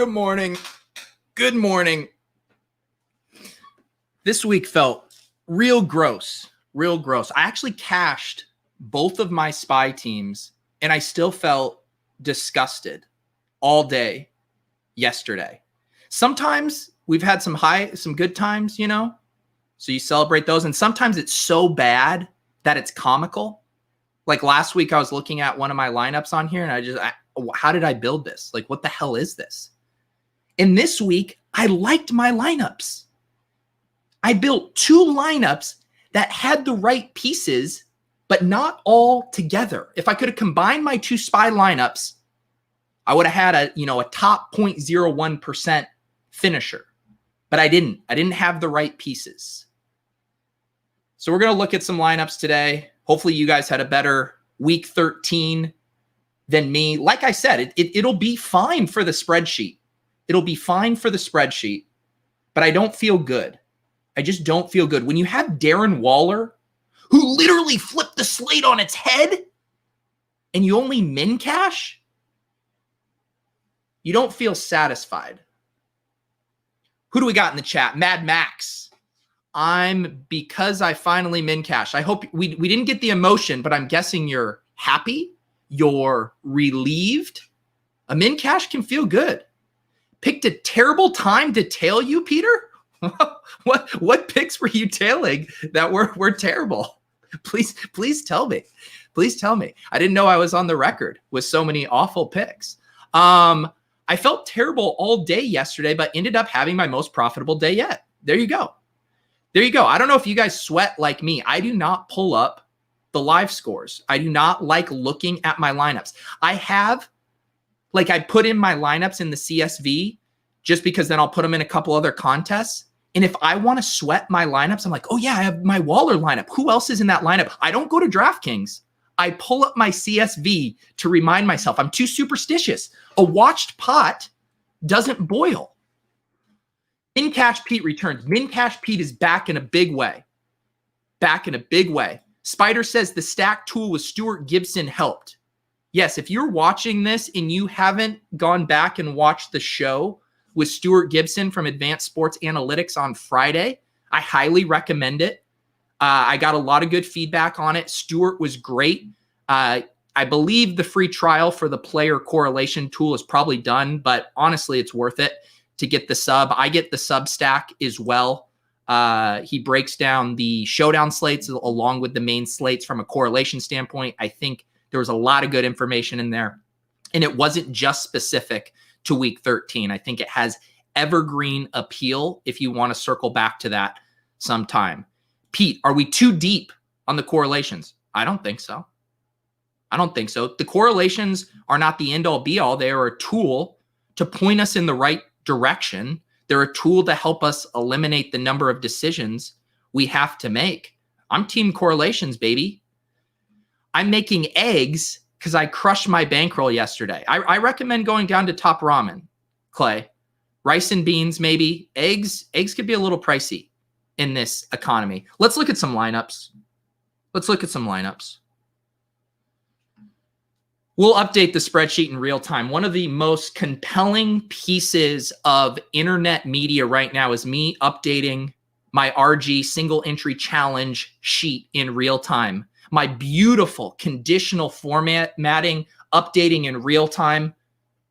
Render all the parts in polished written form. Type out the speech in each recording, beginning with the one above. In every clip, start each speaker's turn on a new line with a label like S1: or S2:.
S1: Good morning. Good morning. This week felt real gross. Real gross. I actually cashed both of my SPY teams, and I still felt disgusted all day yesterday. Sometimes we've had some good times, you know, so you celebrate those. And sometimes it's so bad that it's comical. Like last week, I was looking at one of my lineups on here, and how did I build this? Like, what the hell is this? And this week, I liked my lineups. I built two lineups that had the right pieces, but not all together. If I could have combined my two SPY lineups, I would have had a top 0.01% finisher, but I didn't. I didn't have the right pieces. So we're going to look at some lineups today. Hopefully you guys had a better week 13 than me. Like I said, it'll be fine for the spreadsheet. It'll be fine for the spreadsheet, but I don't feel good. I just don't feel good. When you have Darren Waller, who literally flipped the slate on its head, and you only min cash, you don't feel satisfied. Who do we got in the chat? Mad Max. Because I finally min cash. I hope we didn't get the emotion, but I'm guessing you're happy. You're relieved. A min cash can feel good. Picked a terrible time to tail you, Peter? What picks were you tailing that were terrible? Please tell me. Please tell me. I didn't know I was on the record with so many awful picks. I felt terrible all day yesterday, but ended up having my most profitable day yet. There you go. There you go. I don't know if you guys sweat like me. I do not pull up the live scores. I do not like looking at my lineups. I put in my lineups in the CSV just because then I'll put them in a couple other contests. And if I want to sweat my lineups, I'm like, oh yeah, I have my Waller lineup. Who else is in that lineup? I don't go to DraftKings. I pull up my CSV to remind myself. I'm too superstitious. A watched pot doesn't boil. Min Cash Pete returns. Min Cash Pete is back in a big way. Back in a big way. Spider says the stack tool with Stuart Gibson helped. Yes, if you're watching this and you haven't gone back and watched the show with Stuart Gibson from Advanced Sports Analytics on Friday, I highly recommend it. I got a lot of good feedback on it. Stuart was great. I believe the free trial for the player correlation tool is probably done, but honestly, it's worth it to get the sub. I get the sub stack as well. He breaks down the showdown slates along with the main slates from a correlation standpoint. I think there was a lot of good information in there, and it wasn't just specific to week 13. I think it has evergreen appeal if you want to circle back to that sometime. Pete, are we too deep on the correlations? I don't think so. I don't think so. The correlations are not the end all be all. They are a tool to point us in the right direction. They're a tool to help us eliminate the number of decisions we have to make. I'm team correlations, baby. I'm making eggs because I crushed my bankroll yesterday. I recommend going down to Top Ramen, Clay. Rice and beans, maybe. Eggs could be a little pricey in this economy. Let's look at some lineups. We'll update the spreadsheet in real time. One of the most compelling pieces of internet media right now is me updating my RG single entry challenge sheet in real time. My beautiful conditional formatting, updating in real time.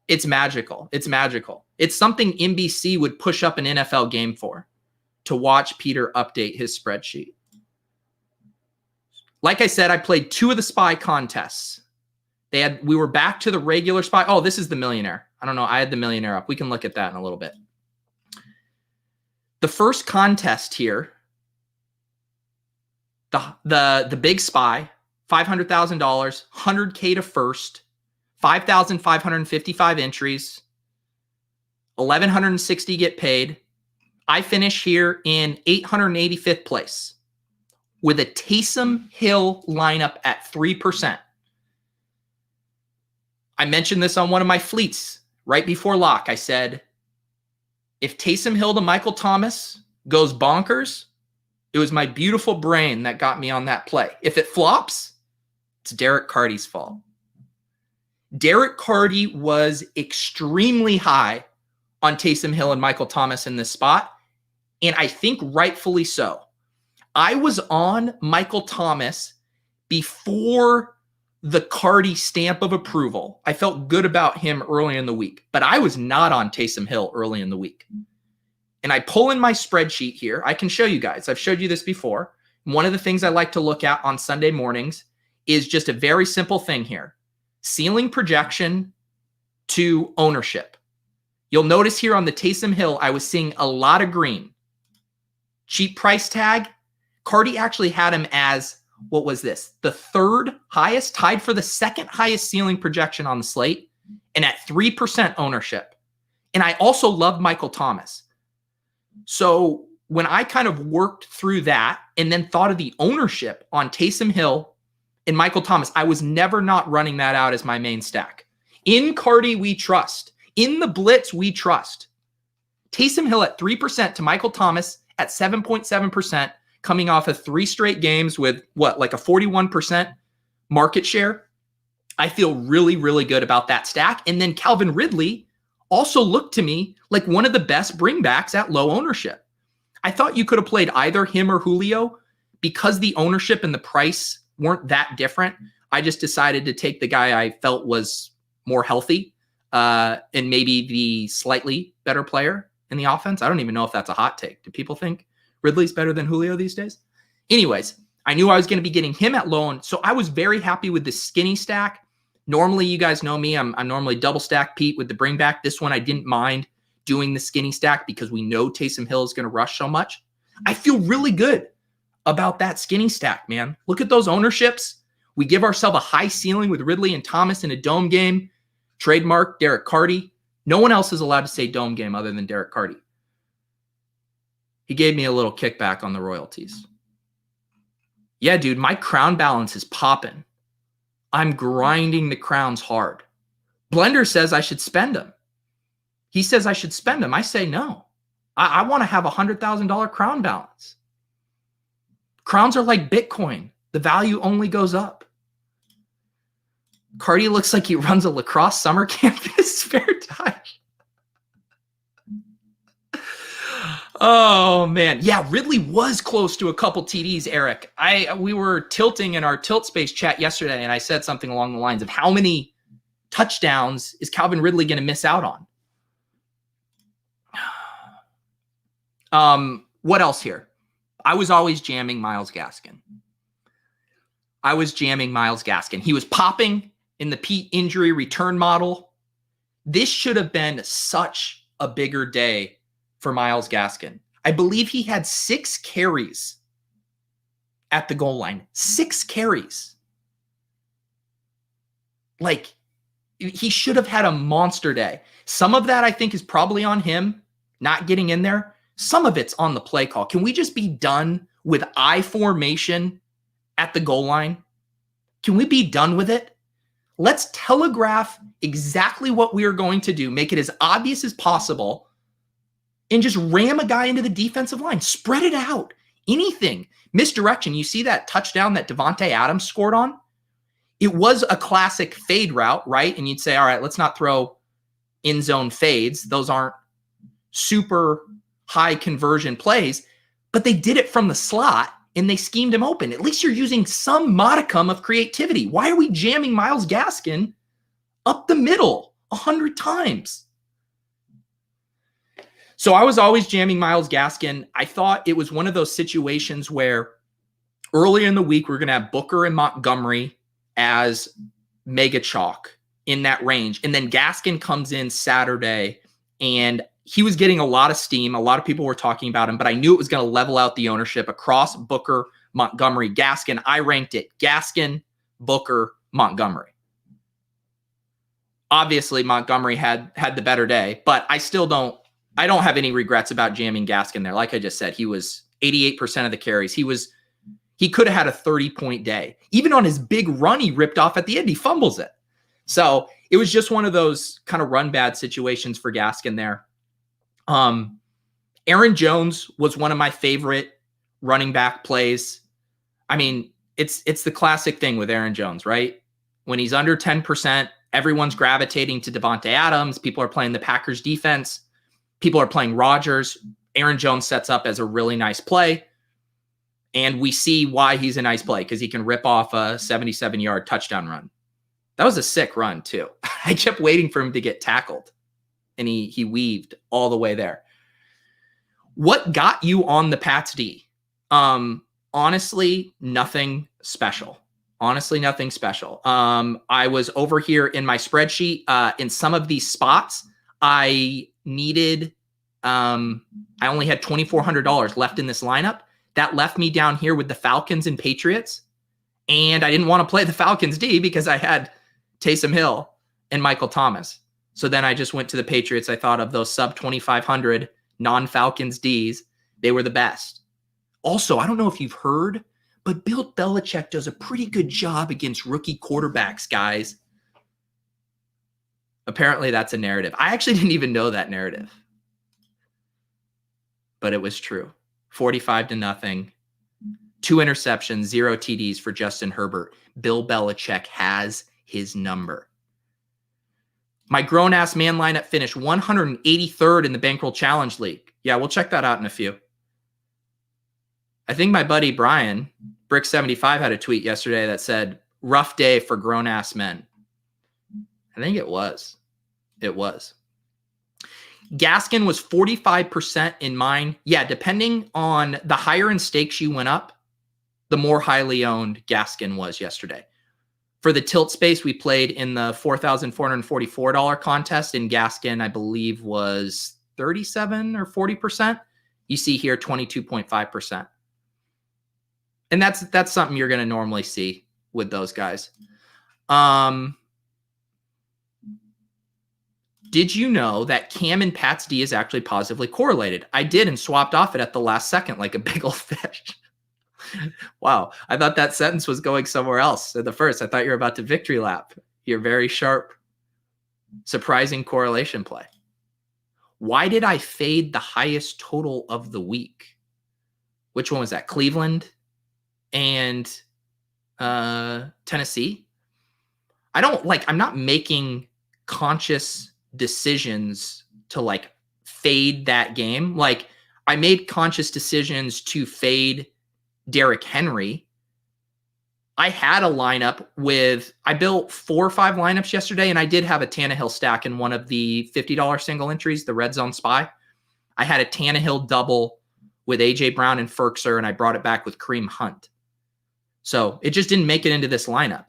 S1: It's magical. It's magical. It's something NBC would push up an NFL game for, to watch Peter update his spreadsheet. Like I said, I played two of the SPY contests. We were back to the regular SPY. Oh, this is the millionaire. I don't know. I had the millionaire up. We can look at that in a little bit. The first contest here, the big SPY, $500,000, 100K to first, 5,555 entries, 1,160 get paid. I finish here in 885th place with a Taysom Hill lineup at 3%. I mentioned this on one of my fleets right before lock. I said, if Taysom Hill to Michael Thomas goes bonkers, it was my beautiful brain that got me on that play. If it flops, it's Derek Carty's fault. Derek Carty was extremely high on Taysom Hill and Michael Thomas in this spot, and I think rightfully so. I was on Michael Thomas before the Cardi stamp of approval. I felt good about him early in the week, but I was not on Taysom Hill early in the week. And I pull in my spreadsheet here. I can show you guys. I've showed you this before. One of the things I like to look at on Sunday mornings is just a very simple thing here. Ceiling projection to ownership. You'll notice here on the Taysom Hill, I was seeing a lot of green. Cheap price tag. Cardi actually had him as, what was this? The third highest, tied for the second highest ceiling projection on the slate, and at 3% ownership. And I also loved Michael Thomas. So when I kind of worked through that and then thought of the ownership on Taysom Hill and Michael Thomas, I was never not running that out as my main stack. In Cardi, we trust. In the blitz, we trust. Taysom Hill at 3% to Michael Thomas at 7.7%, coming off of 3 straight games with like a 41% market share. I feel really, really good about that stack. And then Calvin Ridley also looked to me like one of the best bringbacks at low ownership. I thought you could have played either him or Julio because the ownership and the price weren't that different. I just decided to take the guy I felt was more healthy and maybe the slightly better player in the offense. I don't even know if that's a hot take. Do people think Ridley's better than Julio these days? Anyways, I knew I was going to be getting him at low, so I was very happy with the skinny stack. Normally, you guys know me. I'm normally double stack Pete with the bring back. This one, I didn't mind doing the skinny stack because we know Taysom Hill is going to rush so much. I feel really good about that skinny stack, man. Look at those ownerships. We give ourselves a high ceiling with Ridley and Thomas in a dome game. Trademark Derek Carty. No one else is allowed to say dome game other than Derek Carty. He gave me a little kickback on the royalties. Yeah, dude, my crown balance is popping. I'm grinding the crowns hard. Blender says I should spend them. He says I should spend them. I say no. I want to have a $100,000 crown balance. Crowns are like Bitcoin. The value only goes up. Cardi looks like he runs a lacrosse summer camp in his spare time. Oh, man. Yeah, Ridley was close to a couple TDs, Eric. We were tilting in our Tilt Space chat yesterday, and I said something along the lines of how many touchdowns is Calvin Ridley going to miss out on? What else here? I was always jamming Myles Gaskin. He was popping in the Pete injury return model. This should have been such a bigger day for Myles Gaskin. I believe he had 6 carries at the goal line. 6 carries. Like, he should have had a monster day. Some of that, I think, is probably on him not getting in there. Some of it's on the play call. Can we just be done with I formation at the goal line? Can we be done with it? Let's telegraph exactly what we are going to do. Make it as obvious as possible. And just ram a guy into the defensive line. Spread it out. Anything. Misdirection. You see that touchdown that Devontae Adams scored on? It was a classic fade route, right? And you'd say, all right, let's not throw end zone fades. Those aren't super high conversion plays. But they did it from the slot, and they schemed him open. At least you're using some modicum of creativity. Why are we jamming Myles Gaskin up the middle 100 times? So I was always jamming Myles Gaskin. I thought it was one of those situations where earlier in the week, we're going to have Booker and Montgomery as mega chalk in that range. And then Gaskin comes in Saturday, and he was getting a lot of steam. A lot of people were talking about him, but I knew it was going to level out the ownership across Booker, Montgomery, Gaskin. I ranked it Gaskin, Booker, Montgomery. Obviously, Montgomery had the better day, but I don't have any regrets about jamming Gaskin there. Like I just said, he was 88% of the carries. He could have had a 30-point day. Even on his big run he ripped off at the end, he fumbles it. So it was just one of those kind of run bad situations for Gaskin there. Aaron Jones was one of my favorite running back plays. I mean, it's the classic thing with Aaron Jones, right? When he's under 10%, everyone's gravitating to Devontae Adams. People are playing the Packers defense. people are playing Rodgers. Aaron Jones sets up as a really nice play. And we see why he's a nice play, because he can rip off a 77-yard touchdown run. That was a sick run, too. I kept waiting for him to get tackled, and he weaved all the way there. What got you on the Pats D? Honestly, nothing special. I was over here in my spreadsheet. In some of these spots, I needed, I only had $2,400 left in this lineup. That left me down here with the Falcons and Patriots. And I didn't want to play the Falcons D because I had Taysom Hill and Michael Thomas. So then I just went to the Patriots. I thought of those sub 2,500 non-Falcons Ds. They were the best. Also, I don't know if you've heard, but Bill Belichick does a pretty good job against rookie quarterbacks, guys. Apparently that's a narrative. I actually didn't even know that narrative. But it was true. 45-0. 2 interceptions, 0 TDs for Justin Herbert. Bill Belichick has his number. My grown-ass man lineup finished 183rd in the Bankroll Challenge League. Yeah, we'll check that out in a few. I think my buddy Brian, Brick75, had a tweet yesterday that said, rough day for grown-ass men. I think it was. It was. Gaskin was 45% in mine. Yeah, depending on the higher in stakes you went up, the more highly owned Gaskin was yesterday. For the tilt space, we played in the $4,444 contest, and Gaskin, I believe, was 37 or 40%. You see here 22.5%. And that's something you're going to normally see with those guys. Did you know that Cam and Pat's D is actually positively correlated? I did, and swapped off it at the last second like a big old fish. Wow. I thought that sentence was going somewhere else at the first. I thought you were about to victory lap. You're very sharp, surprising correlation play. Why did I fade the highest total of the week? Which one was that? Cleveland and Tennessee? I'm not making conscious decisions to fade that game. I made conscious decisions to fade Derrick Henry. I had a lineup I built 4 or 5 lineups yesterday, and I did have a Tannehill stack in one of the $50 single entries, the Red Zone Spy. I had a Tannehill double with A.J. Brown and Ferkser, and I brought it back with Kareem Hunt. So it just didn't make it into this lineup.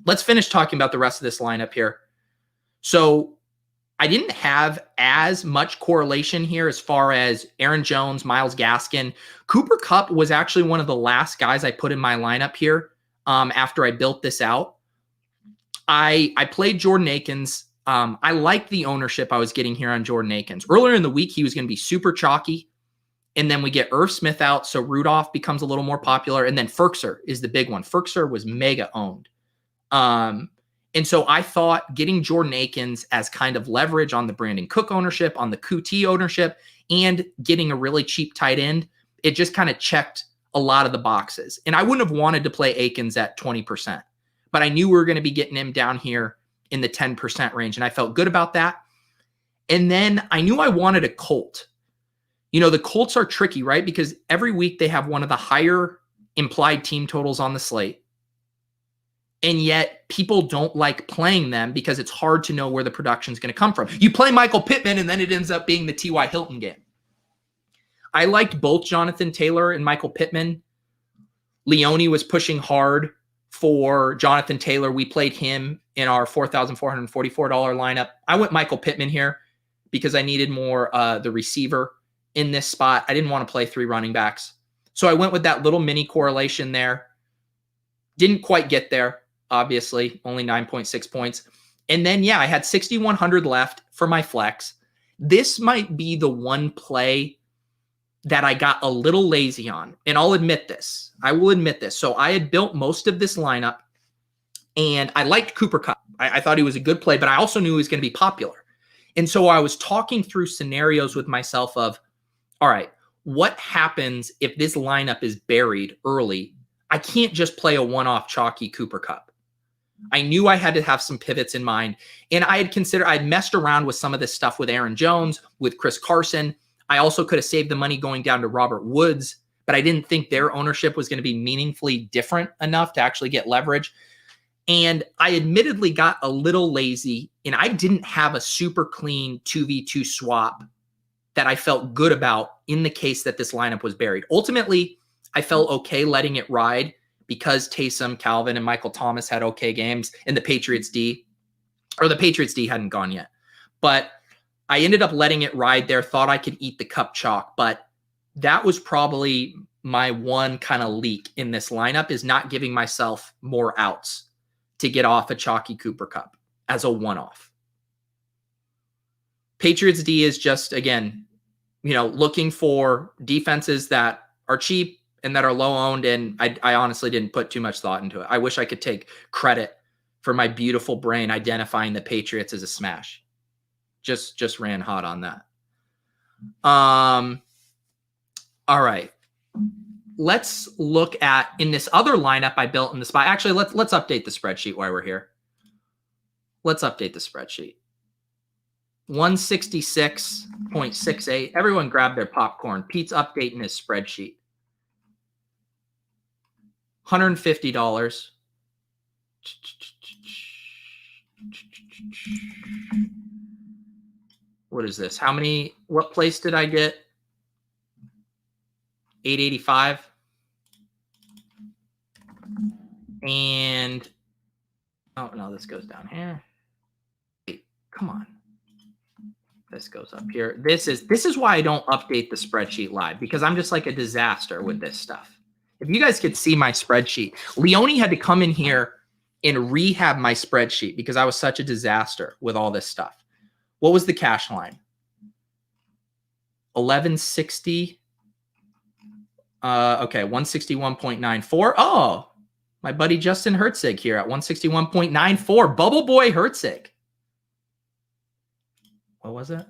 S1: Let's finish talking about the rest of this lineup here. So I didn't have as much correlation here as far as Aaron Jones, Myles Gaskin. Cooper Kupp was actually one of the last guys I put in my lineup here after I built this out. I played Jordan Akins. I liked the ownership I was getting here on Jordan Akins. Earlier in the week, he was going to be super chalky. And then we get Irv Smith out, so Rudolph becomes a little more popular. And then Ferkser is the big one. Ferkser was mega owned. And so I thought getting Jordan Akins as kind of leverage on the Brandon Cook ownership, on the QT ownership, and getting a really cheap tight end, it just kind of checked a lot of the boxes. And I wouldn't have wanted to play Akins at 20%, but I knew we were going to be getting him down here in the 10% range, and I felt good about that. And then I knew I wanted a Colt. The Colts are tricky, right? Because every week they have one of the higher implied team totals on the slate. And yet people don't like playing them because it's hard to know where the production is going to come from. You play Michael Pittman, and then it ends up being the T.Y. Hilton game. I liked both Jonathan Taylor and Michael Pittman. Leone was pushing hard for Jonathan Taylor. We played him in our $4,444 lineup. I went Michael Pittman here because I needed more the receiver in this spot. I didn't want to play 3 running backs. So I went with that little mini correlation there. Didn't quite get there. Obviously, only 9.6 points. And then, I had 6,100 left for my flex. This might be the one play that I got a little lazy on. And I'll admit this. I will admit this. So I had built most of this lineup, and I liked Cooper Kupp. I thought he was a good play, but I also knew he was going to be popular. And so I was talking through scenarios with myself of, all right, what happens if this lineup is buried early? I can't just play a one-off chalky Cooper Kupp. I knew I had to have some pivots in mind. And I'd messed around with some of this stuff with Aaron Jones, with Chris Carson. I also could have saved the money going down to Robert Woods, but I didn't think their ownership was going to be meaningfully different enough to actually get leverage. And I admittedly got a little lazy, and I didn't have a super clean 2v2 swap that I felt good about in the case that this lineup was buried. Ultimately, I felt okay letting it ride because Taysom, Calvin, and Michael Thomas had okay games, and the Patriots D hadn't gone yet. But I ended up letting it ride there, thought I could eat the cup chalk, but that was probably my one kind of leak in this lineup, is not giving myself more outs to get off a chalky Cooper Kupp as a one-off. Patriots D is just, again, looking for defenses that are cheap and that are low owned. And I honestly didn't put too much thought into it. I wish I could take credit for my beautiful brain identifying the Patriots as a smash. Just ran hot on that. All right. Let's look at, in this other lineup I built in the spot. Actually, let's update the spreadsheet while we're here. Let's update the spreadsheet. 166.68. Everyone grab their popcorn. Pete's updating his spreadsheet. $150. What is this? What place did I get? 885. And, oh no, this goes down here. Wait, come on. This goes up here. This is why I don't update the spreadsheet live, because I'm just like a disaster with this stuff. If you guys could see my spreadsheet, Leone had to come in here and rehab my spreadsheet because I was such a disaster with all this stuff. What was the cash line? 1160. Okay, 161.94. Oh, my buddy Justin Hertzig here at 161.94. Bubble Boy Hertzig. What was it?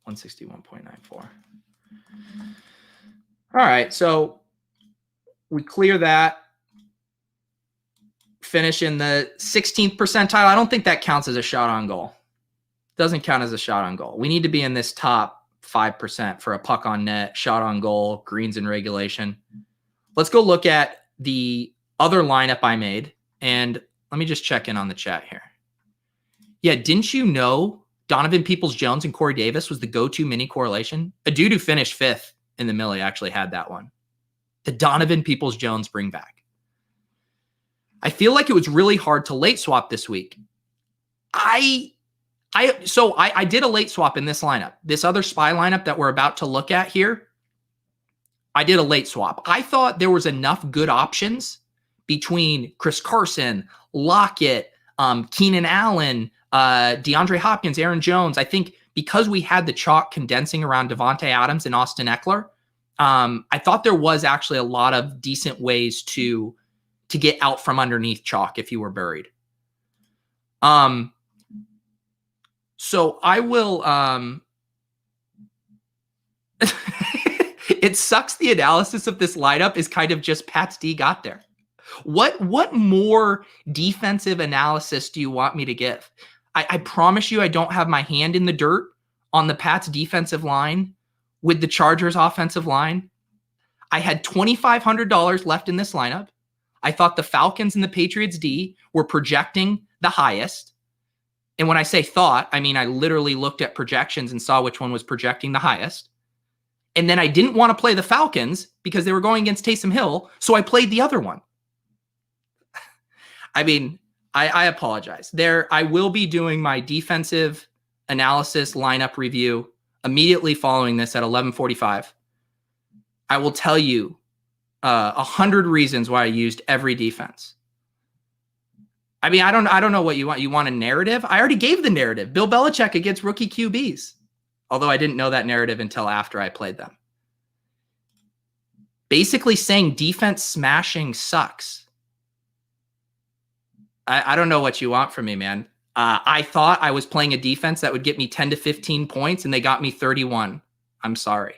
S1: 161.94. All right, so we clear that. Finish in the 16th percentile. I don't think that counts as a shot on goal. Doesn't count as a shot on goal. We need to be in this top 5% for a puck on net, shot on goal, greens in regulation. Let's go look at the other lineup I made, and let me just check in on the chat here. Yeah, didn't you know Donovan Peoples-Jones and Corey Davis was the go-to mini correlation? A dude who finished 5th in the Millie actually had that one. The Donovan Peoples-Jones bring back. I feel like it was really hard to late swap this week. I did a late swap in this lineup. This other spy lineup that we're about to look at here, I did a late swap. I thought there was enough good options between Chris Carson, Lockett, Keenan Allen, DeAndre Hopkins, Aaron Jones. I think because we had the chalk condensing around Devontae Adams and Austin Eckler, I thought there was actually a lot of decent ways to get out from underneath chalk if you were buried. So I will, it sucks the analysis of this lineup is kind of just Pat's D got there. What more defensive analysis do you want me to give? I promise you I don't have my hand in the dirt on the Pats defensive line with the Chargers offensive line. I had $2,500 left in this lineup. I thought the Falcons and the Patriots D were projecting the highest. And when I say thought, I mean I literally looked at projections and saw which one was projecting the highest. And then I didn't want to play the Falcons because they were going against Taysom Hill, so I played the other one. I mean, I apologize. I will be doing my defensive analysis lineup review immediately following this at 11:45. I will tell you 100 reasons why I used every defense. I mean, I don't know what you want. You want a narrative? I already gave the narrative. Bill Belichick against rookie QBs. Although I didn't know that narrative until after I played them. Basically saying defense smashing sucks. I don't know what you want from me, man. I thought I was playing a defense that would get me 10 to 15 points, and they got me 31. I'm sorry.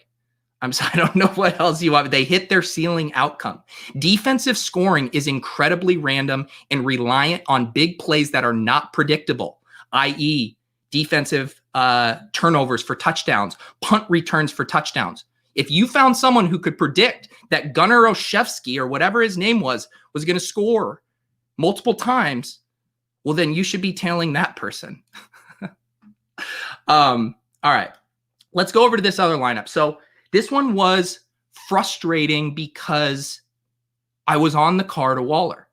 S1: I don't know what else you want. They hit their ceiling outcome. Defensive scoring is incredibly random and reliant on big plays that are not predictable, i.e. defensive turnovers for touchdowns, punt returns for touchdowns. If you found someone who could predict that Gunnar Olszewski or whatever his name was going to score multiple times, well, then you should be tailing that person. All right, let's go over to this other lineup. So this one was frustrating because I was on the card of Waller.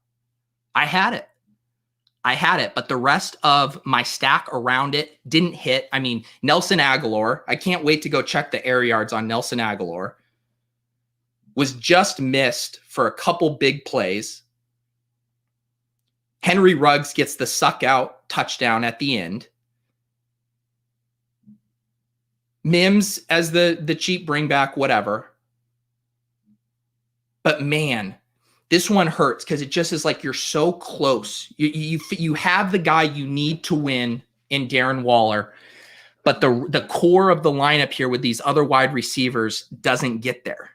S1: I had it, but the rest of my stack around it didn't hit. I mean, Nelson Aguilar, I can't wait to go check the air yards on Nelson Aguilar, was just missed for a couple big plays. Henry Ruggs gets the suck out touchdown at the end. Mims as the cheap bring back, whatever. But man, this one hurts because it just is like you're so close. You have the guy you need to win in Darren Waller, but the core of the lineup here with these other wide receivers doesn't get there.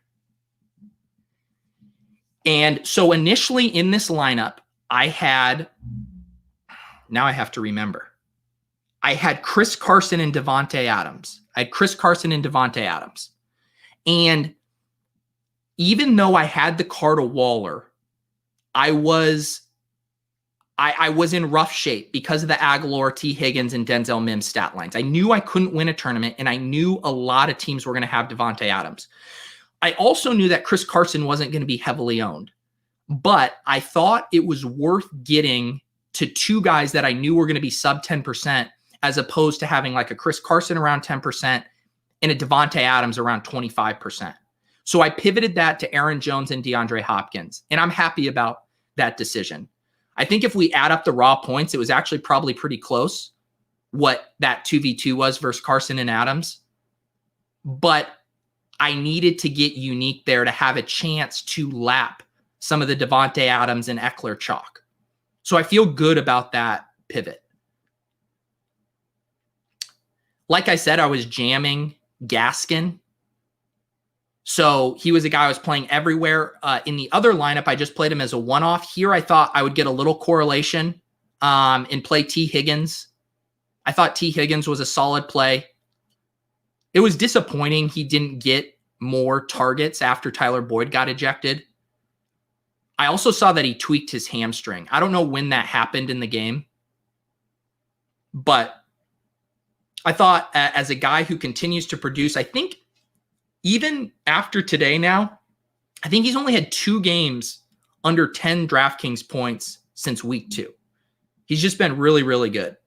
S1: And so initially in this lineup, I have to remember. I had Chris Carson and Davante Adams. And even though I had the card of Waller, I was in rough shape because of the Aguilar, T. Higgins, and Denzel Mims stat lines. I knew I couldn't win a tournament, and I knew a lot of teams were going to have Davante Adams. I also knew that Chris Carson wasn't going to be heavily owned, but I thought it was worth getting to two guys that I knew were going to be sub 10%, as opposed to having like a Chris Carson around 10% and a Davante Adams around 25%. So I pivoted that to Aaron Jones and DeAndre Hopkins, and I'm happy about that decision. I think if we add up the raw points, it was actually probably pretty close what that 2v2 was versus Carson and Adams. But I needed to get unique there to have a chance to lap some of the Davante Adams and Eckler chalk. So I feel good about that pivot. Like I said, I was jamming Gaskin. So he was a guy I was playing everywhere. In the other lineup, I just played him as a one-off. Here, I thought I would get a little correlation and play T. Higgins. I thought T. Higgins was a solid play. It was disappointing he didn't get more targets after Tyler Boyd got ejected. I also saw that he tweaked his hamstring. I don't know when that happened in the game, but I thought as a guy who continues to produce, I think even after today now, I think he's only had 2 games under 10 DraftKings points since week 2. He's just been really, really good.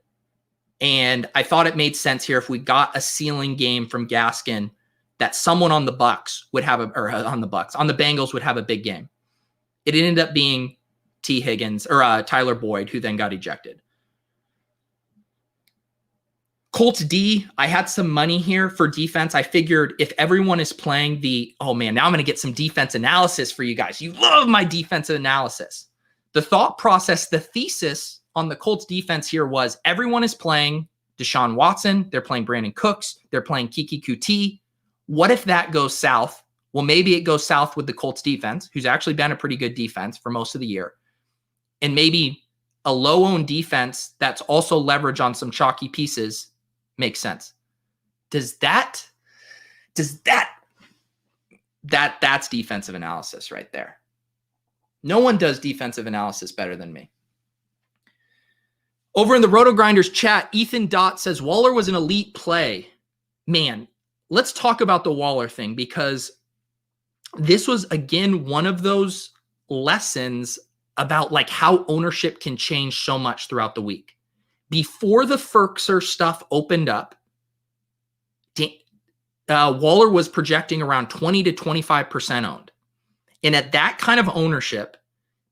S1: And I thought it made sense here if we got a ceiling game from Gaskin that someone on the Bengals would have a big game. It ended up being T. Higgins or Tyler Boyd, who then got ejected. Colts D, I had some money here for defense. I figured if everyone is playing now I'm going to get some defense analysis for you guys. You love my defensive analysis. The thought process, the thesis on the Colts defense here was everyone is playing Deshaun Watson. They're playing Brandon Cooks. They're playing Kiki Kuti. What if that goes south? Well, maybe it goes south with the Colts defense, who's actually been a pretty good defense for most of the year. And maybe a low-owned defense that's also leverage on some chalky pieces makes sense. That's defensive analysis right there. No one does defensive analysis better than me. Over in the RotoGrinders chat, Ethan Dot says Waller was an elite play. Man, let's talk about the Waller thing, because this was, again, one of those lessons about like how ownership can change so much throughout the week. Before the Ferkser stuff opened up, Waller was projecting around 20 to 25% owned. And at that kind of ownership,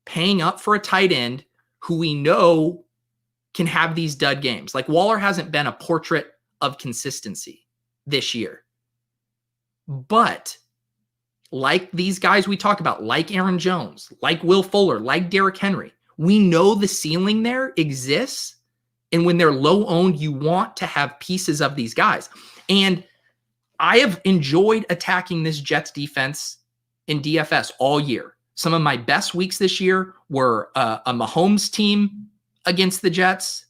S1: paying up for a tight end who we know can have these dud games. Like Waller hasn't been a portrait of consistency this year. But like these guys we talk about, like Aaron Jones, like Will Fuller, like Derrick Henry, we know the ceiling there exists. And when they're low owned, you want to have pieces of these guys. And I have enjoyed attacking this Jets defense in DFS all year. Some of my best weeks this year were a Mahomes team against the Jets,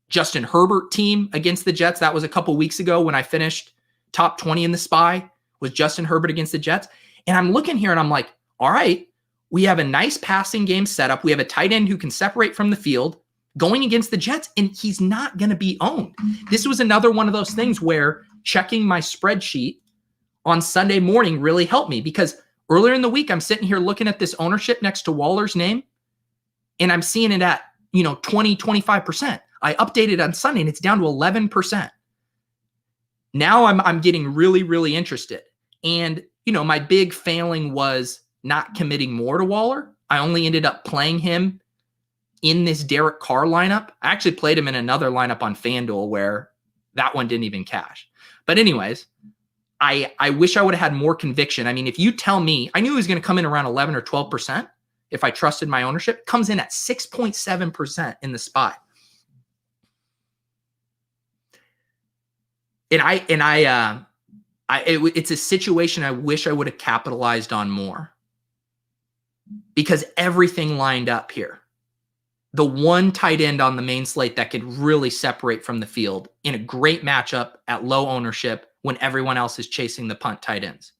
S1: Justin Herbert team against the Jets. That was a couple weeks ago when I finished top 20 in the SPY, was Justin Herbert against the Jets. And I'm looking here and I'm like, all right, we have a nice passing game setup. We have a tight end who can separate from the field going against the Jets, and he's not going to be owned. This was another one of those things where checking my spreadsheet on Sunday morning really helped me, because earlier in the week, I'm sitting here looking at this ownership next to Waller's name, and I'm seeing it at, 20, 25%. I updated on Sunday and it's down to 11%. Now I'm getting really, really interested. And, my big failing was not committing more to Waller. I only ended up playing him in this Derek Carr lineup. I actually played him in another lineup on FanDuel where that one didn't even cash. But anyways, I wish I would have had more conviction. I mean, if you tell me, I knew he was going to come in around 11 or 12% if I trusted my ownership. It comes in at 6.7% in the spot. It's a situation I wish I would have capitalized on more, because everything lined up here. The one tight end on the main slate that could really separate from the field in a great matchup at low ownership when everyone else is chasing the punt tight ends.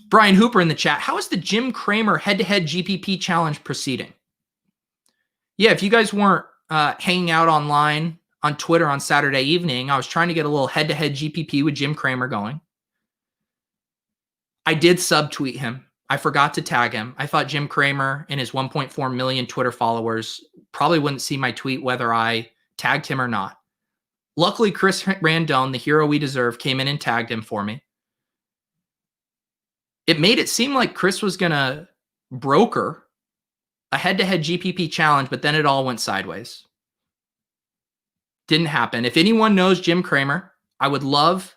S1: Brian Hooper in the chat. How is the Jim Cramer head-to-head GPP challenge proceeding? Yeah, if you guys weren't hanging out online on Twitter on Saturday evening, I was trying to get a little head-to-head GPP with Jim Cramer going. I did subtweet him. I forgot to tag him. I thought Jim Cramer and his 1.4 million Twitter followers probably wouldn't see my tweet whether I tagged him or not. Luckily, Chris Randone, the hero we deserve, came in and tagged him for me. It made it seem like Chris was going to broker a head-to-head GPP challenge, but then it all went sideways. Didn't happen. If anyone knows Jim Cramer, I would love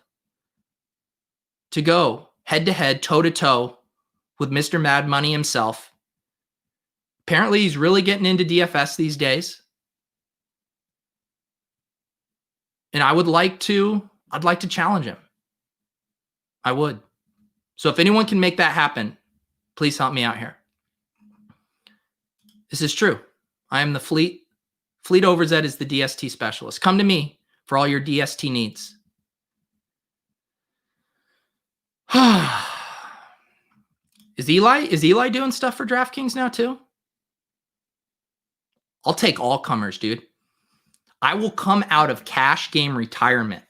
S1: to go head-to-head, toe-to-toe with Mr. Mad Money himself. Apparently, he's really getting into DFS these days. And I'd like to challenge him. I would. So if anyone can make that happen, please help me out here. This is true. I am the Fleet Overzet is the DST specialist. Come to me for all your DST needs. Is Eli doing stuff for DraftKings now too? I'll take all comers, dude. I will come out of cash game retirement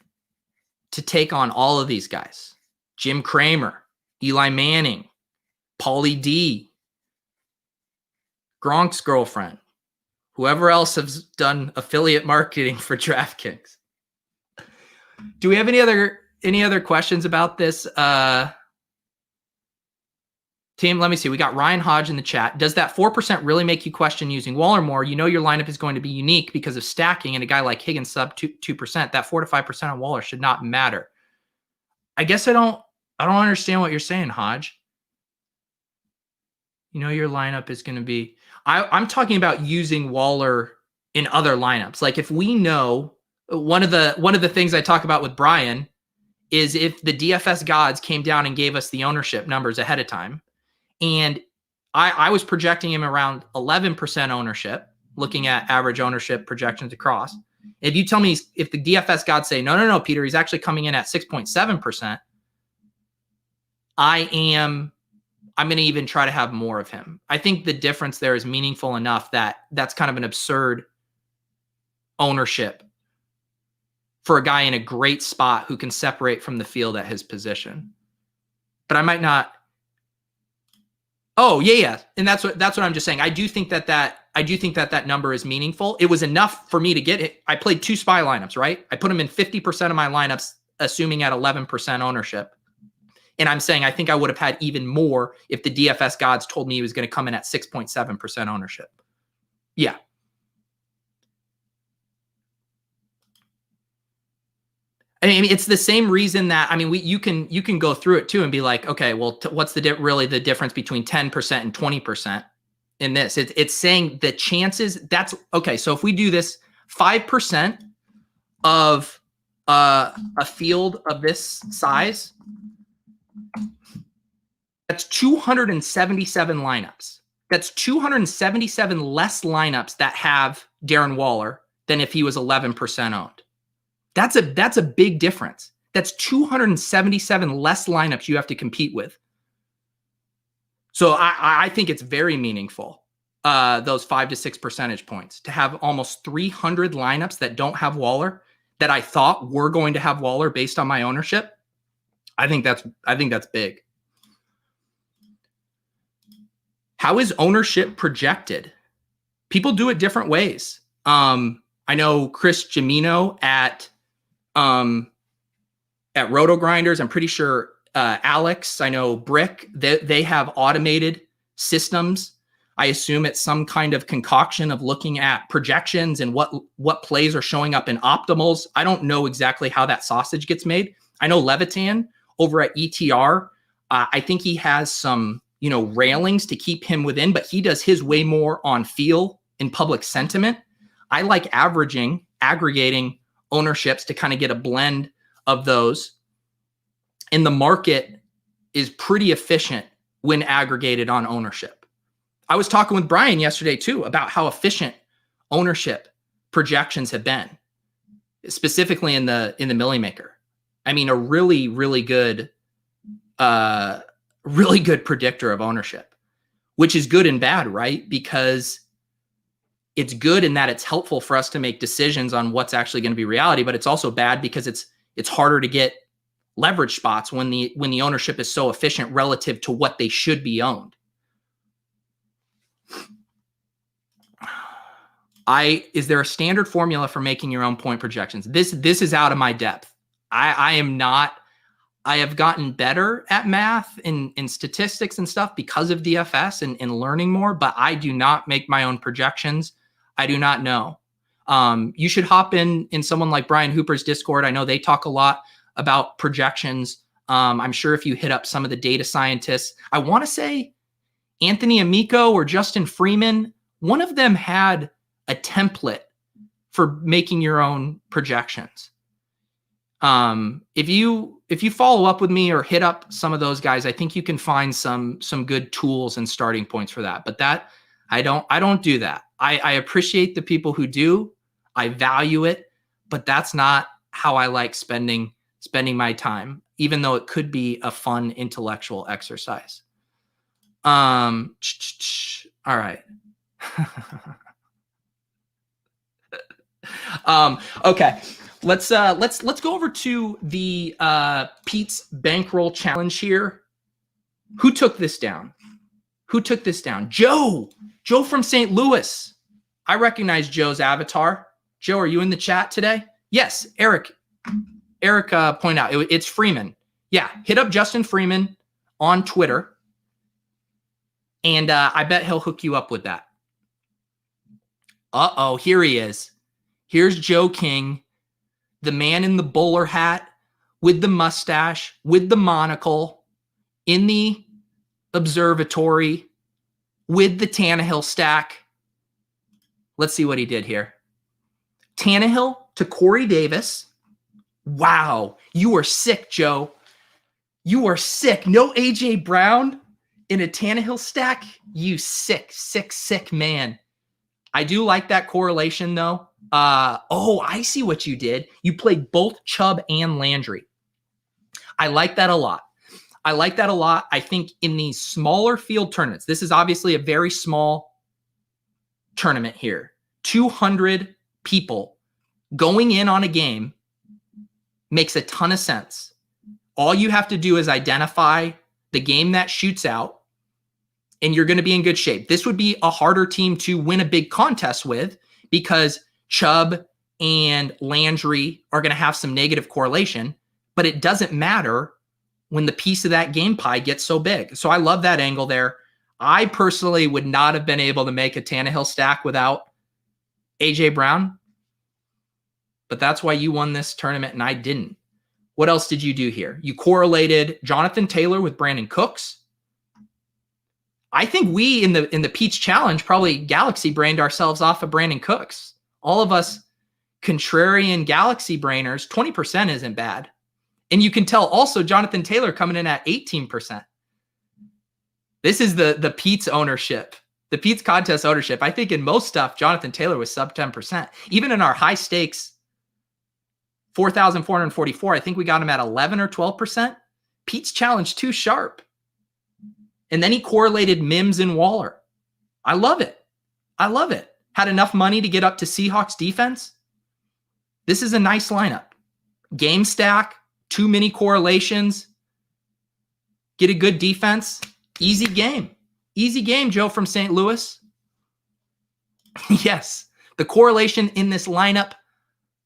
S1: to take on all of these guys. Jim Cramer, Eli Manning, Paulie D, Gronk's girlfriend, whoever else has done affiliate marketing for DraftKings. Do we have any other questions about this team? Let me see. We got Ryan Hodge in the chat. Does that 4% really make you question using Waller more? You know your lineup is going to be unique because of stacking, and a guy like Higgins sub 2%. That 4 to 5% on Waller should not matter. I guess I don't understand what you're saying, Hodge. You know your lineup is going to be. I'm talking about using Waller in other lineups. Like if we know one of the things I talk about with Brian is if the DFS gods came down and gave us the ownership numbers ahead of time, and I was projecting him around 11% ownership, looking at average ownership projections across. If you tell me if the DFS gods say, no, Peter, he's actually coming in at 6.7%, I'm going to even try to have more of him. I think the difference there is meaningful enough that that's kind of an absurd ownership for a guy in a great spot who can separate from the field at his position. But I might not. Oh, yeah. And that's what I'm just saying. I do think that number is meaningful. It was enough for me to get it. I played 2 SPY lineups, right? I put him in 50% of my lineups, assuming at 11% ownership. And I'm saying I think I would have had even more if the DFS gods told me he was going to come in at 6.7% ownership. Yeah. I mean, it's the same reason that, I mean, you can go through it too and be like, okay, well, what's really the difference between 10% and 20% in this? It's saying the chances, that's okay. So if we do this, 5% of a field of this size, that's 277 lineups. That's 277 less lineups that have Darren Waller than if he was 11% owned. That's a big difference. That's 277 less lineups you have to compete with. So I think it's very meaningful, those 5 to 6 percentage points, to have almost 300 lineups that don't have Waller that I thought were going to have Waller based on my ownership. I think that's big. How is ownership projected? People do it different ways. I know Chris Gimino at RotoGrinders. I'm pretty sure Alex, I know Brick, they have automated systems. I assume it's some kind of concoction of looking at projections and what plays are showing up in optimals. I don't know exactly how that sausage gets made. I know Levitan over at ETR, I think he has some, railings to keep him within, but he does his way more on feel and public sentiment. I like aggregating ownerships to kind of get a blend of those. And the market is pretty efficient when aggregated on ownership. I was talking with Brian yesterday too about how efficient ownership projections have been, specifically in the Millie Maker. I mean, a really, really good predictor of ownership, which is good and bad, right? Because it's good in that it's helpful for us to make decisions on what's actually going to be reality, but it's also bad because it's harder to get leverage spots when the ownership is so efficient relative to what they should be owned. Is there a standard formula for making your own point projections? This is out of my depth. I have gotten better at math and statistics and stuff because of DFS and learning more, but I do not make my own projections. I do not know. You should hop in someone like Brian Hooper's Discord. I know they talk a lot about projections. I'm sure if you hit up some of the data scientists, I want to say Anthony Amico or Justin Freeman, one of them had a template for making your own projections. If you follow up with me or hit up some of those guys, I think you can find some good tools and starting points for that. But that I don't do that. I appreciate the people who do. I value it, but that's not how I like spending my time, even though it could be a fun intellectual exercise. All right. Okay. Let's go over to the Pete's Bankroll challenge here. Who took this down? Joe from St. Louis. I recognize Joe's avatar. Joe, are you in the chat today? Yes, Eric pointed out it's Freeman. Yeah, hit up Justin Freeman on Twitter, and I bet he'll hook you up with that. Uh-oh, here he is. Here's Joe King, the man in the bowler hat with the mustache, with the monocle, in the observatory with the Tannehill stack. Let's see what he did here. Tannehill to Corey Davis. Wow, you are sick, Joe. You are sick. No A.J. Brown in a Tannehill stack? You sick man. I do like that correlation, though. I see what you did. You played both Chubb and Landry. I like that a lot. I think in these smaller field tournaments, this is obviously a very small tournament here. 200 people going in on a game makes a ton of sense. All you have to do is identify the game that shoots out, and you're going to be in good shape. This would be a harder team to win a big contest with because Chubb and Landry are going to have some negative correlation, but it doesn't matter when the piece of that game pie gets so big. So I love that angle there. I personally would not have been able to make a Tannehill stack without A.J. Brown, but that's why you won this tournament and I didn't. What else did you do here? You correlated Jonathan Taylor with Brandon Cooks. I think we in the Peach Challenge probably galaxy brained ourselves off of Brandon Cooks. All of us contrarian galaxy brainers, 20% isn't bad. And you can tell also Jonathan Taylor coming in at 18%. This is the Pete's ownership, the Pete's contest ownership. I think in most stuff, Jonathan Taylor was sub 10%. Even in our high stakes, 4,444, I think we got him at 11 or 12%. Pete's challenge too sharp. And then he correlated Mims and Waller. I love it. I love it. Had enough money to get up to Seahawks defense. This is a nice lineup. Game stack, too many correlations. Get a good defense. Easy game. Easy game, Joe from St. Louis. Yes, the correlation in this lineup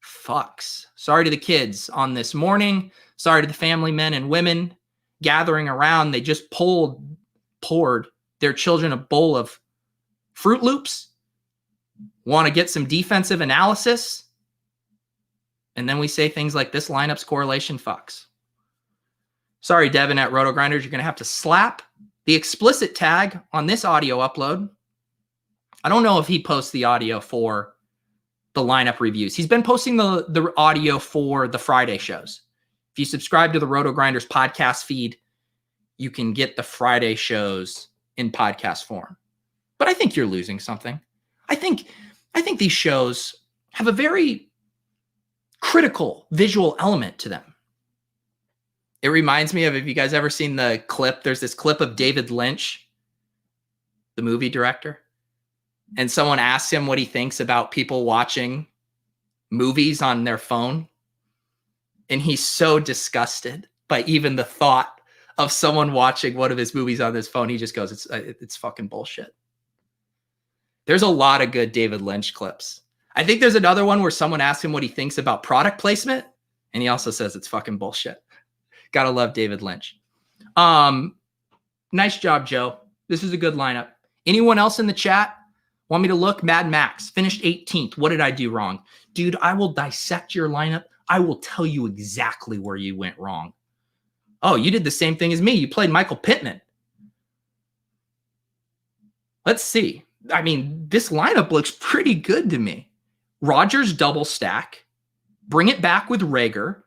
S1: fucks. Sorry to the kids on this morning. Sorry to the family men and women gathering around. They just poured their children a bowl of Fruit Loops. Want to get some defensive analysis. And then we say things like this lineup's correlation fucks. Sorry, Devin at RotoGrinders, you're going to have to slap the explicit tag on this audio upload. I don't know if he posts the audio for the lineup reviews. He's been posting the audio for the Friday shows. If you subscribe to the RotoGrinders podcast feed, you can get the Friday shows in podcast form. But I think you're losing something. I think these shows have a very critical visual element to them. It reminds me of, if you guys ever seen the clip, there's this clip of David Lynch, the movie director, and someone asks him what he thinks about people watching movies on their phone. And he's so disgusted by even the thought of someone watching one of his movies on his phone. He just goes, it's fucking bullshit. There's a lot of good David Lynch clips. I think there's another one where someone asks him what he thinks about product placement, and he also says it's fucking bullshit. Gotta love David Lynch. Nice job, Joe. This is a good lineup. Anyone else in the chat want me to look? Mad Max finished 18th. What did I do wrong? Dude, I will dissect your lineup. I will tell you exactly where you went wrong. Oh, you did the same thing as me. You played Michael Pittman. Let's see. I mean, this lineup looks pretty good to me. Rodgers double stack. Bring it back with Rager.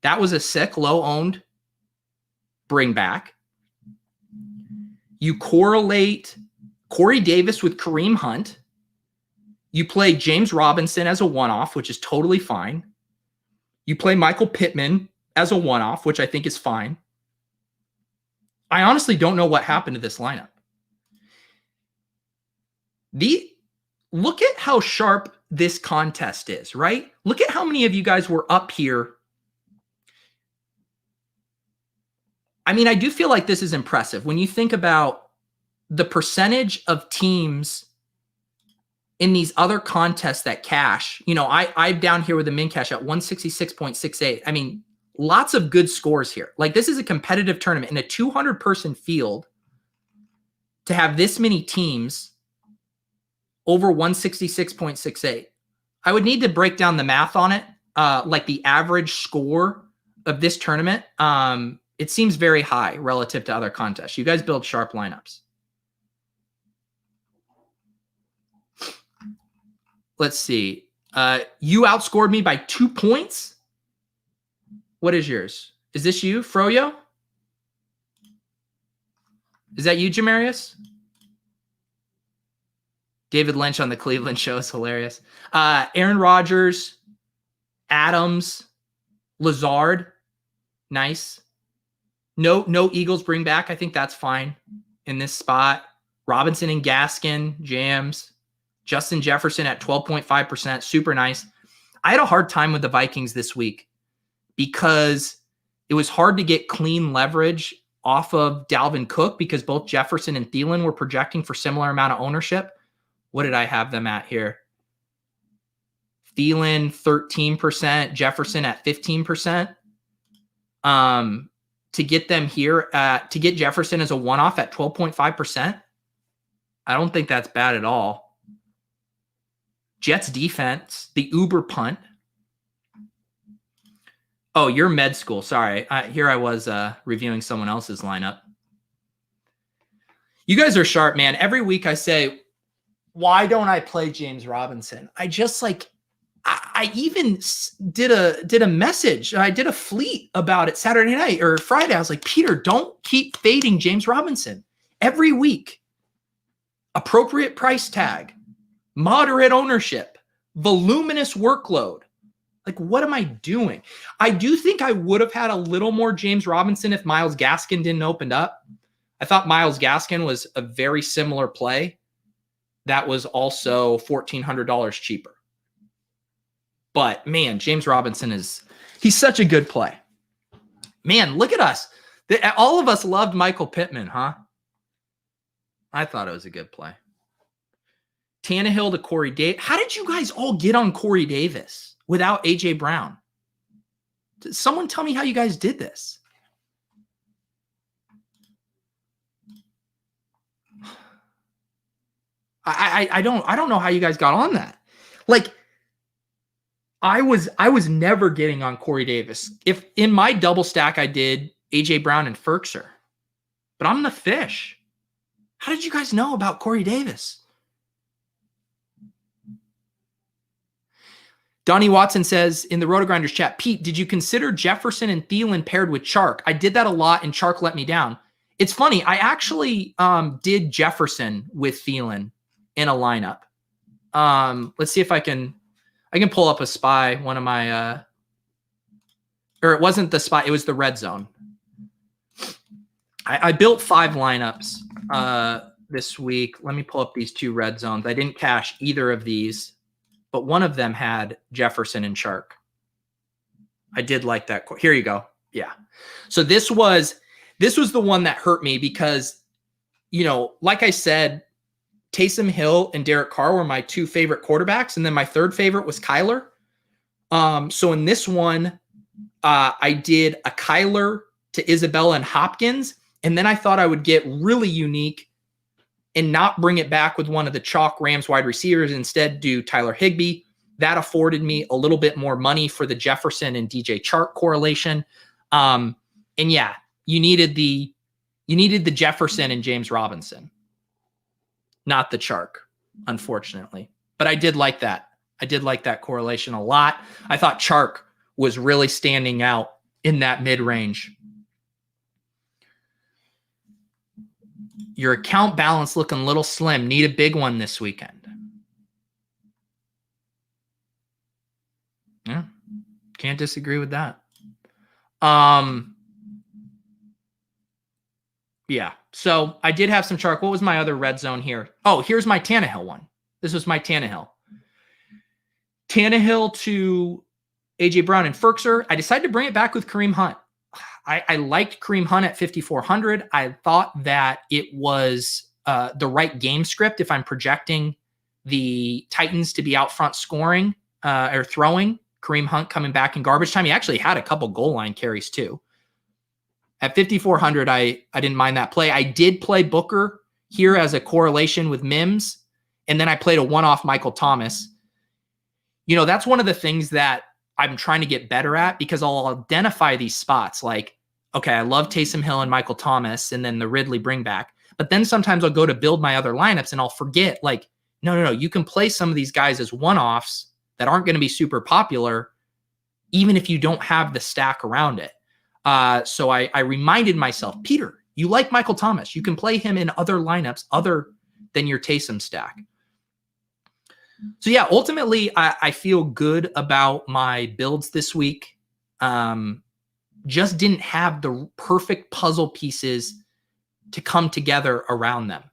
S1: That was a sick, low-owned bring back. You correlate Corey Davis with Kareem Hunt. You play James Robinson as a one-off, which is totally fine. You play Michael Pittman as a one-off, which I think is fine. I honestly don't know what happened to this lineup. Look at how sharp this contest is, right? Look at how many of you guys were up here. I mean, I do feel like this is impressive. When you think about the percentage of teams in these other contests that cash, you know, I'm down here with the min cash at 166.68. I mean, lots of good scores here. Like, this is a competitive tournament in a 200-person field. To have this many teams over 166.68. I would need to break down the math on it. Like the average score of this tournament, it seems very high relative to other contests. You guys build sharp lineups. Let's see. You outscored me by 2 points. What is yours? Is this you, Froyo? Is that you, Jamarius? David Lynch on the Cleveland show is hilarious. Aaron Rodgers, Adams, Lazard. Nice. No Eagles bring back. I think that's fine in this spot. Robinson and Gaskin, jams. Justin Jefferson at 12.5%. Super nice. I had a hard time with the Vikings this week because it was hard to get clean leverage off of Dalvin Cook because both Jefferson and Thielen were projecting for similar amount of ownership. What did I have them at here? Thielen 13%, Jefferson at 15%. To get them here, to get Jefferson as a one-off at 12.5%, I don't think that's bad at all. Jets defense, the uber punt. Oh, you're med school. Sorry. Here I was reviewing someone else's lineup. You guys are sharp, man. Every week I say, why don't I play James Robinson? I just like, I even did a message. I did a fleet about it Saturday night or Friday. I was like, Peter, don't keep fading James Robinson every week. Appropriate price tag, moderate ownership, voluminous workload. Like, what am I doing? I do think I would have had a little more James Robinson if Myles Gaskin didn't open up. I thought Myles Gaskin was a very similar play. That was also $1,400 cheaper. But man, James Robinson he's such a good play. Man, look at us. All of us loved Michael Pittman, huh? I thought it was a good play. Tannehill to Corey Davis. How did you guys all get on Corey Davis without A.J. Brown? Someone tell me how you guys did this. I don't know how you guys got on that. Like, I was never getting on Corey Davis. If in my double stack I did A.J. Brown and Ferkser, but I'm the fish. How did you guys know about Corey Davis? Donnie Watson says in the RotoGrinders chat, Pete, did you consider Jefferson and Thielen paired with Chark? I did that a lot, and Chark let me down. It's funny. I actually did Jefferson with Thielen in a lineup. Let's see if I can pull up a spy. One of my, or it wasn't the spy. It was the red zone. I built 5 lineups this week. Let me pull up these 2 red zones. I didn't cash either of these, but one of them had Jefferson and Chark. I did like that. Here you go. Yeah. So this was the one that hurt me because, like I said, Taysom Hill and Derek Carr were my 2 favorite quarterbacks. And then my third favorite was Kyler. So in this one, I did a Kyler to Isabella and Hopkins. And then I thought I would get really unique and not bring it back with one of the chalk Rams wide receivers, instead do Tyler Higbee. That afforded me a little bit more money for the Jefferson and DJ Chark correlation. And yeah, you needed the Jefferson and James Robinson, not the Chark, unfortunately. But I did like that. I did like that correlation a lot. I thought Chark was really standing out in that mid-range. Your account balance looking a little slim. Need a big one this weekend. Yeah, can't disagree with that. Yeah, so I did have some Chark. What was my other red zone here? Oh, here's my Tannehill one. This was my Tannehill. Tannehill to A.J. Brown and Ferkser. I decided to bring it back with Kareem Hunt. I liked Kareem Hunt at 5,400. I thought that it was the right game script if I'm projecting the Titans to be out front scoring or throwing. Kareem Hunt coming back in garbage time. He actually had a couple goal line carries too. At 5,400, I didn't mind that play. I did play Booker here as a correlation with Mims, and then I played a one-off Michael Thomas. That's one of the things that I'm trying to get better at, because I'll identify these spots like, okay, I love Taysom Hill and Michael Thomas and then the Ridley bring back. But then sometimes I'll go to build my other lineups and I'll forget, like, no. You can play some of these guys as one-offs that aren't going to be super popular, even if you don't have the stack around it. So I reminded myself, Peter, you like Michael Thomas. You can play him in other lineups other than your Taysom stack. So yeah, ultimately, I feel good about my builds this week. Just didn't have the perfect puzzle pieces to come together around them.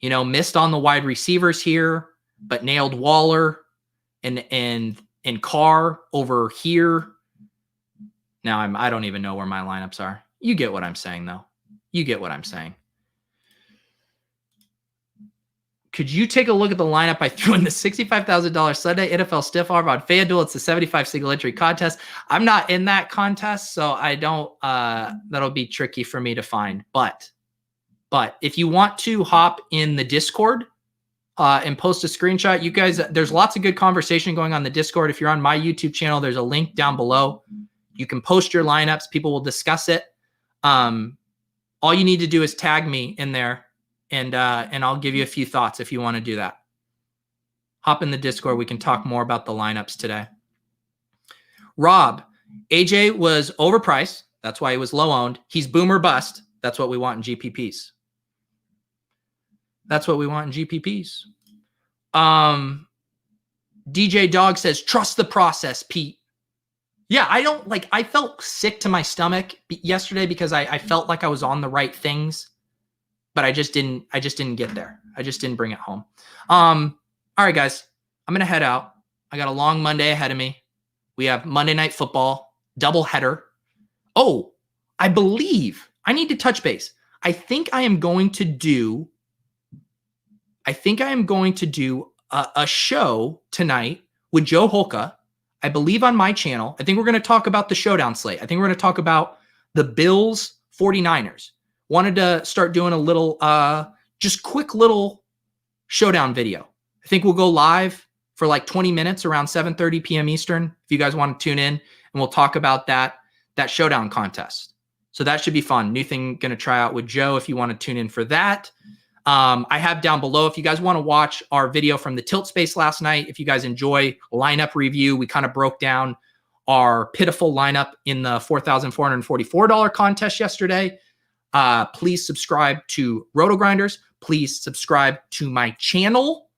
S1: Missed on the wide receivers here, but nailed Waller and Carr over here. Now I don't even know where my lineups are. You get what I'm saying, though. You get what I'm saying. Could you take a look at the lineup I threw in the $65,000 Sunday NFL Stiff Arm on FanDuel? It's the 75 single entry contest. I'm not in that contest, so I don't. That'll be tricky for me to find. But if you want to hop in the Discord and post a screenshot, you guys, there's lots of good conversation going on the Discord. If you're on my YouTube channel, there's a link down below. You can post your lineups. People will discuss it. All you need to do is tag me in there. And I'll give you a few thoughts if you want to do that. Hop in the Discord. We can talk more about the lineups today. Rob, AJ was overpriced. That's why he was low owned. He's boomer bust. That's what we want in GPPs. That's what we want in GPPs. DJ Dog says, trust the process, Pete. Yeah, I felt sick to my stomach yesterday because I felt like I was on the right things, but I just didn't get there. I just didn't bring it home. All right, guys, I'm going to head out. I got a long Monday ahead of me. We have Monday Night Football, doubleheader. Oh, I believe I need to touch base. I think I am going to do a show tonight with Joe Holka, I believe on my channel. I think we're going to talk about the showdown slate. I think we're going to talk about the Bills 49ers. Wanted to start doing a little, just quick little showdown video. I think we'll go live for like 20 minutes around 7:30 p.m. Eastern. If you guys want to tune in, and we'll talk about that showdown contest. So that should be fun. New thing going to try out with Joe if you want to tune in for that. I have down below, if you guys want to watch our video from the Tilt Space last night, if you guys enjoy lineup review, we kind of broke down our pitiful lineup in the $4,444 contest yesterday. Please subscribe to RotoGrinders. Please subscribe to my channel.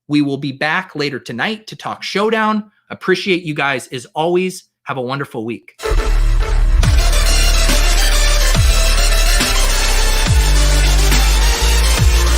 S1: We will be back later tonight to talk showdown. Appreciate you guys as always. Have a wonderful week.